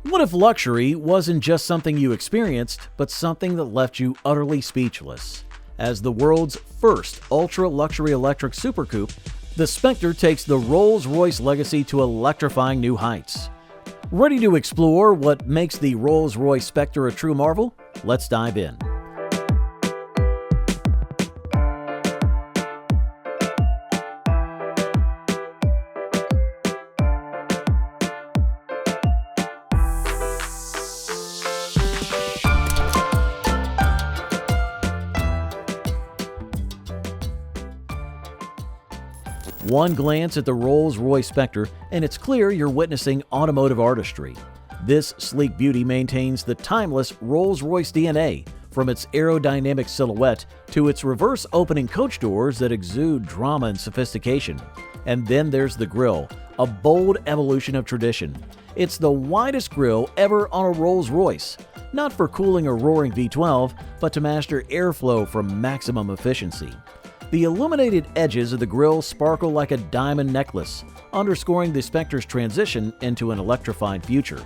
What if luxury wasn't just something you experienced, but something that left you utterly speechless? As the world's first ultra-luxury electric supercoupe, the Spectre takes the Rolls-Royce legacy to electrifying new heights. Ready to explore what makes the Rolls-Royce Spectre a true marvel? Let's dive in. One glance at the Rolls-Royce Spectre, and it's clear you're witnessing automotive artistry. This sleek beauty maintains the timeless Rolls-Royce DNA, from its aerodynamic silhouette to its reverse opening coach doors that exude drama and sophistication. And then there's the grille, a bold evolution of tradition. It's the widest grille ever on a Rolls-Royce, not for cooling a roaring V12, but to master airflow for maximum efficiency. The illuminated edges of the grille sparkle like a diamond necklace, underscoring the Spectre's transition into an electrified future.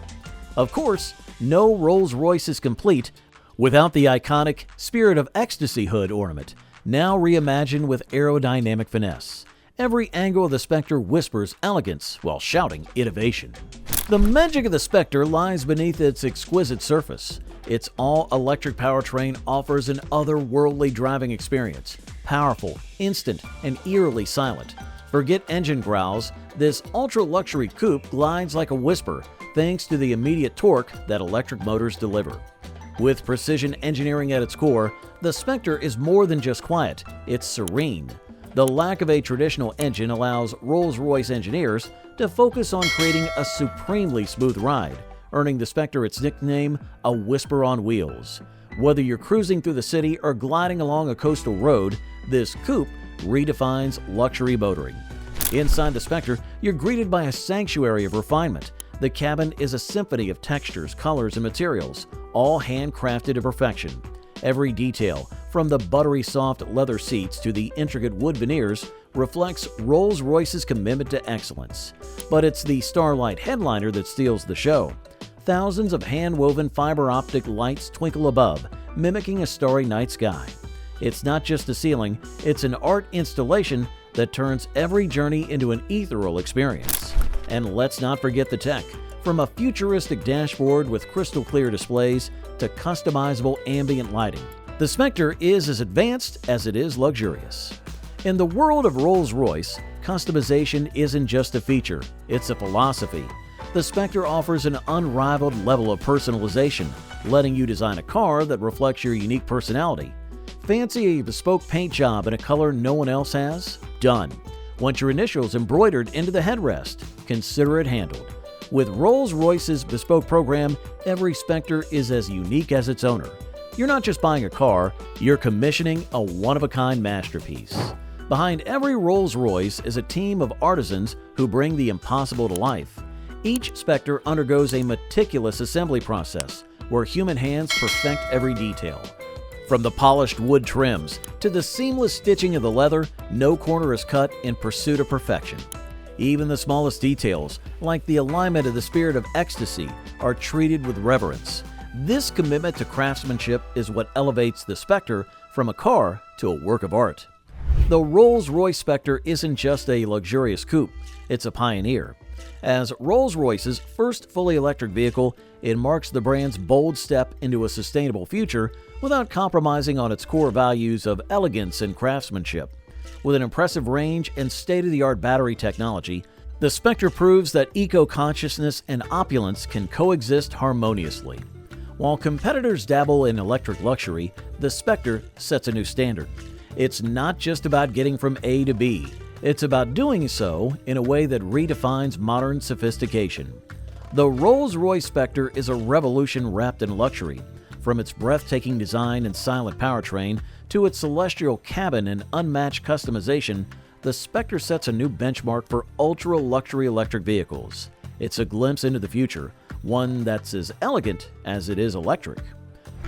Of course, no Rolls-Royce is complete without the iconic Spirit of Ecstasy hood ornament, now reimagined with aerodynamic finesse. Every angle of the Spectre whispers elegance while shouting innovation. The magic of the Spectre lies beneath its exquisite surface. Its all-electric powertrain offers an otherworldly driving experience. Powerful, instant, and eerily silent. Forget engine growls, this ultra-luxury coupe glides like a whisper thanks to the immediate torque that electric motors deliver. With precision engineering at its core, the Spectre is more than just quiet, it's serene. The lack of a traditional engine allows Rolls-Royce engineers to focus on creating a supremely smooth ride, earning the Spectre its nickname, a whisper on wheels. Whether you're cruising through the city or gliding along a coastal road, this coupe redefines luxury motoring. Inside the Spectre, you're greeted by a sanctuary of refinement. The cabin is a symphony of textures, colors, and materials, all handcrafted to perfection. Every detail, from the buttery soft leather seats to the intricate wood veneers, reflects Rolls-Royce's commitment to excellence. But it's the Starlight Headliner that steals the show. Thousands of hand-woven fiber optic lights twinkle above, mimicking a starry night sky. It's not just a ceiling, it's an art installation that turns every journey into an ethereal experience. And let's not forget the tech. From a futuristic dashboard with crystal-clear displays to customizable ambient lighting, the Spectre is as advanced as it is luxurious. In the world of Rolls-Royce, customization isn't just a feature, it's a philosophy. The Spectre offers an unrivaled level of personalization, letting you design a car that reflects your unique personality. Fancy a bespoke paint job in a color no one else has? Done. Want your initials embroidered into the headrest? Consider it handled. With Rolls-Royce's bespoke program, every Spectre is as unique as its owner. You're not just buying a car, you're commissioning a one-of-a-kind masterpiece. Behind every Rolls-Royce is a team of artisans who bring the impossible to life. Each Spectre undergoes a meticulous assembly process where human hands perfect every detail. From the polished wood trims to the seamless stitching of the leather, no corner is cut in pursuit of perfection. Even the smallest details, like the alignment of the Spirit of Ecstasy, are treated with reverence. This commitment to craftsmanship is what elevates the Spectre from a car to a work of art. The Rolls-Royce Spectre isn't just a luxurious coupe, it's a pioneer. As Rolls-Royce's first fully electric vehicle, it marks the brand's bold step into a sustainable future without compromising on its core values of elegance and craftsmanship. With an impressive range and state-of-the-art battery technology, the Spectre proves that eco-consciousness and opulence can coexist harmoniously. While competitors dabble in electric luxury, the Spectre sets a new standard. It's not just about getting from A to B. It's about doing so in a way that redefines modern sophistication. The Rolls-Royce Spectre is a revolution wrapped in luxury. From its breathtaking design and silent powertrain to its celestial cabin and unmatched customization, the Spectre sets a new benchmark for ultra-luxury electric vehicles. It's a glimpse into the future, one that's as elegant as it is electric.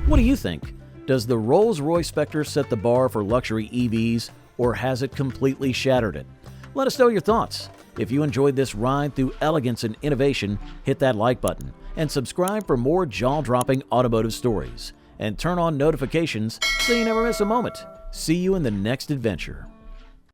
What do you think? Does the Rolls-Royce Spectre set the bar for luxury EVs, or has it completely shattered it? Let us know your thoughts. If you enjoyed this ride through elegance and innovation, hit that like button and subscribe for more jaw-dropping automotive stories. And turn on notifications so you never miss a moment. See you in the next adventure.